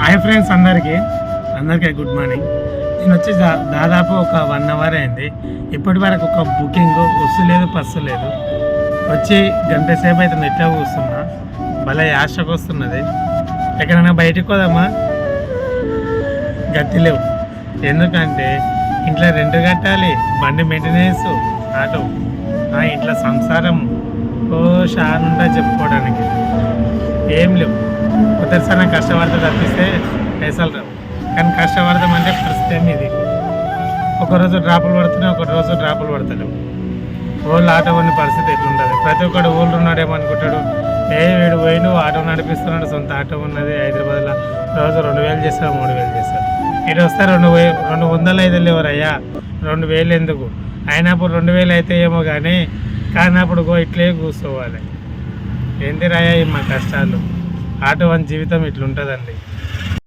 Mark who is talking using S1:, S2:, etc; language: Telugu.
S1: హాయ్ ఫ్రెండ్స్, అందరికీ గుడ్ మార్నింగ్. నేను వచ్చి దాదాపు ఒక 1 అవర్ అయింది. ఇప్పటి వరకు ఒక బుకింగ్ వస్తు లేదు, పస్సు లేదు. వచ్చి గంట సేపు అయితే ఎట్లా కూర్చున్నా, భలే యాషకు వస్తున్నది. ఎక్కడైనా బయటకు పోదామా, గతి లేవు. ఎందుకంటే ఇంట్లో రెంట్ కట్టాలి, బండి మెయింటెనెన్స్, ఆటో, ఇంట్లో సంసారం షానుంటా చెప్పుకోవడానికి ఏం లేవు. కొత్తసారి కష్టపడితే తప్పిస్తే పైసలు రావు. కానీ కష్టపడదామంటే పరిస్థితి ఏమి ఇది. ఒకరోజు డ్రాపులు పడుతున్నాయి, ఒక రోజు డ్రాపులు పడతాడు. ఊళ్ళో ఆటో ఉన్న పరిస్థితి ఎట్లుంటుంది. ప్రతి ఒక్కడు ఊళ్ళో ఉన్నాడేమో అనుకుంటాడు. వీడు పోయి నువ్వు ఆటో నడిపిస్తున్నాడు, సొంత ఆటో ఉన్నది హైదరాబాద్లో, రోజు 2000 చేస్తాడు, 3000 చేస్తాడు. ఇటు వస్తే 200 లేవరయ్యా, 2000 ఎందుకు అయినప్పుడు 2000 అయితే ఏమో కానీ కానప్పుడు ఇట్లే కూర్చోవాలి. ఏంటి రాయా మా కష్టాలు. ఆటో అని జీవితం ఇట్లుంటుందండి.